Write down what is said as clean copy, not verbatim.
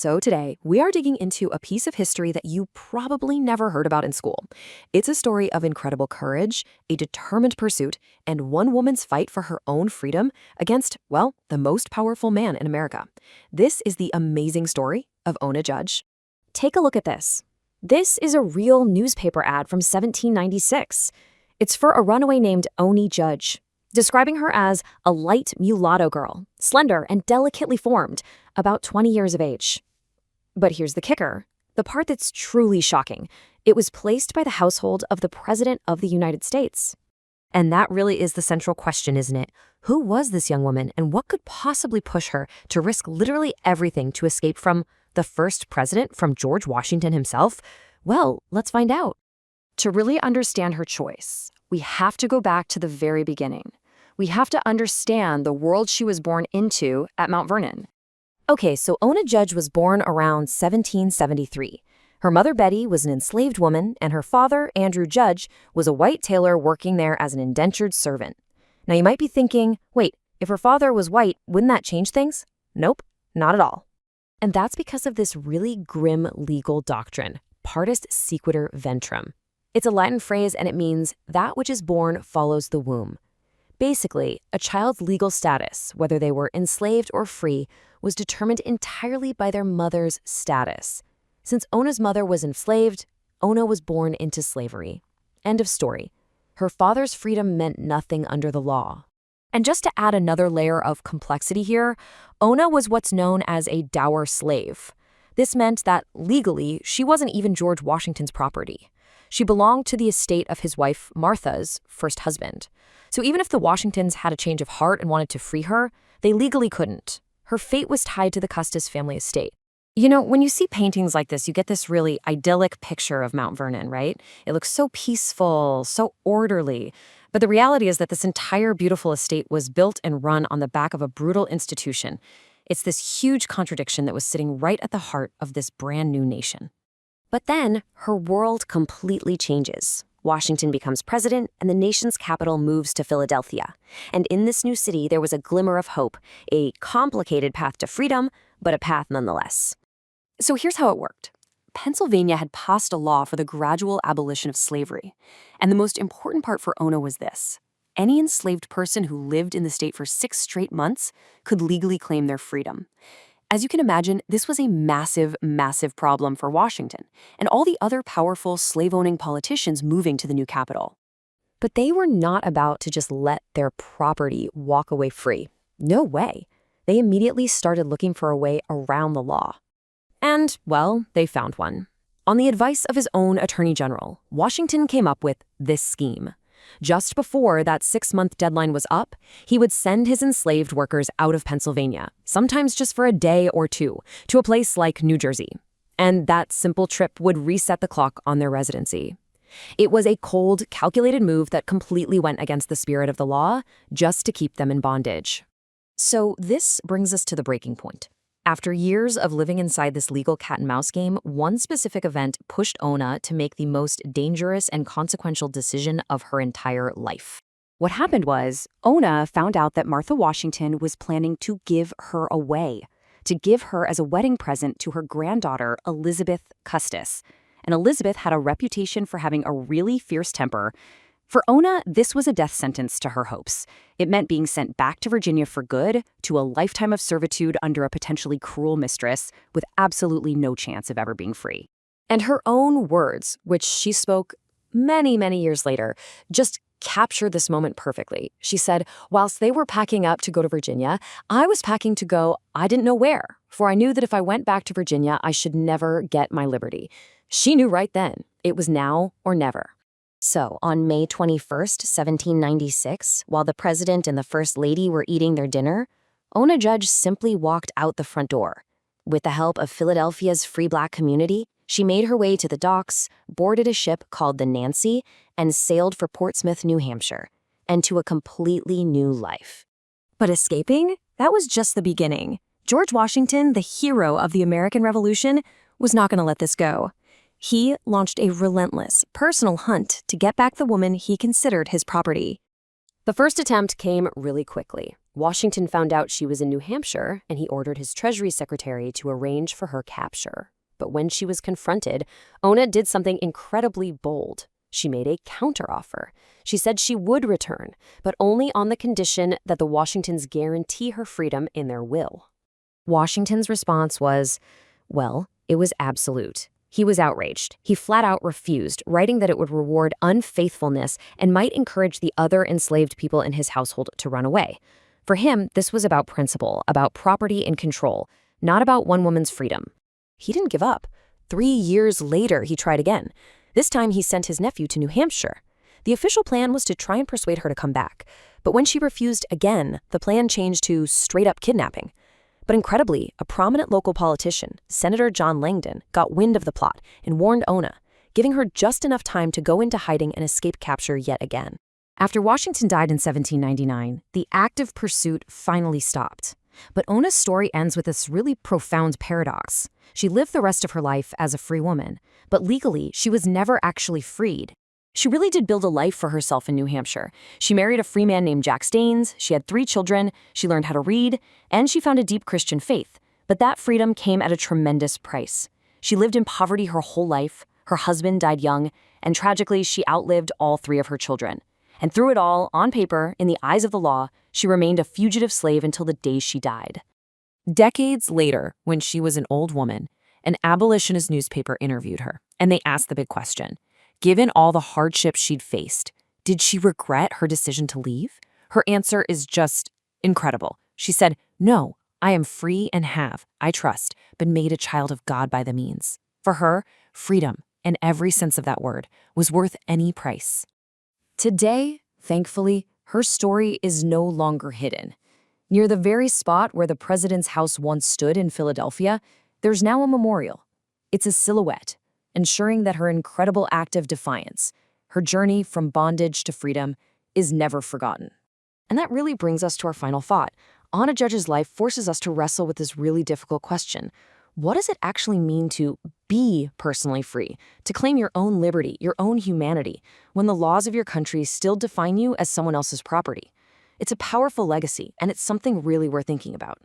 So today, we are digging into a piece of history that you probably never heard about in school. It's a story of incredible courage, a determined pursuit, and one woman's fight for her own freedom against, well, the most powerful man in America. This is the amazing story of Ona Judge. Take a look at this. This is a real newspaper ad from 1796. It's for a runaway named Ona Judge, describing her as a light mulatto girl, slender and delicately formed, about 20 years of age. But here's the kicker, the part that's truly shocking. It was placed by the household of the President of the United States. And that really is the central question, isn't it? Who was this young woman, and what could possibly push her to risk literally everything to escape from the first president, from George Washington himself? Well, let's find out. To really understand her choice, we have to go back to the very beginning. We have to understand the world she was born into at Mount Vernon. Okay, so Ona Judge was born around 1773. Her mother, Betty, was an enslaved woman, and her father, Andrew Judge, was a white tailor working there as an indentured servant. Now, you might be thinking, wait, if her father was white, wouldn't that change things? Nope, not at all. And that's because of this really grim legal doctrine, partus sequitur ventrum. It's a Latin phrase, and it means that which is born follows the womb. Basically, a child's legal status, whether they were enslaved or free, was determined entirely by their mother's status. Since Ona's mother was enslaved, Ona was born into slavery. End of story. Her father's freedom meant nothing under the law. And just to add another layer of complexity here, Ona was what's known as a dower slave. This meant that, legally, she wasn't even George Washington's property. She belonged to the estate of his wife, Martha's, first husband. So even if the Washingtons had a change of heart and wanted to free her, they legally couldn't. Her fate was tied to the Custis family estate. You know, when you see paintings like this, you get this really idyllic picture of Mount Vernon, right? It looks so peaceful, so orderly. But the reality is that this entire beautiful estate was built and run on the back of a brutal institution. It's this huge contradiction that was sitting right at the heart of this brand new nation. But then, her world completely changes. Washington becomes president, and the nation's capital moves to Philadelphia. And in this new city, there was a glimmer of hope, a complicated path to freedom, but a path nonetheless. So here's how it worked. Pennsylvania had passed a law for the gradual abolition of slavery. And the most important part for Ona was this. Any enslaved person who lived in the state for 6 straight months could legally claim their freedom. As you can imagine, this was a massive, massive problem for Washington and all the other powerful slave-owning politicians moving to the new capital. But they were not about to just let their property walk away free. No way. They immediately started looking for a way around the law. And, well, they found one. On the advice of his own attorney general, Washington came up with this scheme. Just before that 6-month deadline was up, he would send his enslaved workers out of Pennsylvania, sometimes just for a day or two, to a place like New Jersey. And that simple trip would reset the clock on their residency. It was a cold, calculated move that completely went against the spirit of the law, just to keep them in bondage. So this brings us to the breaking point. After years of living inside this legal cat-and-mouse game, one specific event pushed Ona to make the most dangerous and consequential decision of her entire life. What happened was, Ona found out that Martha Washington was planning to give her away, to give her as a wedding present to her granddaughter, Elizabeth Custis. And Elizabeth had a reputation for having a really fierce temper. For Ona, this was a death sentence to her hopes. It meant being sent back to Virginia for good, to a lifetime of servitude under a potentially cruel mistress, with absolutely no chance of ever being free. And her own words, which she spoke many, many years later, just captured this moment perfectly. She said, "Whilst they were packing up to go to Virginia, I was packing to go I didn't know where, for I knew that if I went back to Virginia, I should never get my liberty." She knew right then. It was now or never. So, on May 21st, 1796, while the president and the first lady were eating their dinner, Ona Judge simply walked out the front door. With the help of Philadelphia's free black community, she made her way to the docks, boarded a ship called the Nancy, and sailed for Portsmouth, New Hampshire, and to a completely new life. But escaping? That was just the beginning. George Washington, the hero of the American Revolution, was not going to let this go. He launched a relentless, personal hunt to get back the woman he considered his property. The first attempt came really quickly. Washington found out she was in New Hampshire, and he ordered his Treasury Secretary to arrange for her capture. But when she was confronted, Ona did something incredibly bold. She made a counteroffer. She said she would return, but only on the condition that the Washingtons guarantee her freedom in their will. Washington's response was, well, it was absolute. He was outraged. He flat out refused, writing that it would reward unfaithfulness and might encourage the other enslaved people in his household to run away. For him, this was about principle, about property and control, not about one woman's freedom. He didn't give up. 3 years later, he tried again. This time, he sent his nephew to New Hampshire. The official plan was to try and persuade her to come back. But when she refused again, the plan changed to straight-up kidnapping. But incredibly, a prominent local politician, Senator John Langdon, got wind of the plot and warned Ona, giving her just enough time to go into hiding and escape capture yet again. After Washington died in 1799, the active pursuit finally stopped. But Ona's story ends with this really profound paradox. She lived the rest of her life as a free woman, but legally, she was never actually freed. She really did build a life for herself in New Hampshire. She married a free man named Jack Staines, she had 3 children, she learned how to read, and she found a deep Christian faith. But that freedom came at a tremendous price. She lived in poverty her whole life, her husband died young, and tragically, she outlived all 3 of her children. And through it all, on paper, in the eyes of the law, she remained a fugitive slave until the day she died. Decades later, when she was an old woman, an abolitionist newspaper interviewed her, and they asked the big question. Given all the hardships she'd faced, did she regret her decision to leave? Her answer is just incredible. She said, "No, I am free and have, I trust, been made a child of God by the means." For her, freedom, in every sense of that word, was worth any price. Today, thankfully, her story is no longer hidden. Near the very spot where the president's house once stood in Philadelphia, there's now a memorial. It's a silhouette, ensuring that her incredible act of defiance, her journey from bondage to freedom, is never forgotten. And that really brings us to our final thought. Ona Judge's life forces us to wrestle with this really difficult question. What does it actually mean to be personally free, to claim your own liberty, your own humanity, when the laws of your country still define you as someone else's property? It's a powerful legacy, and it's something really worth thinking about.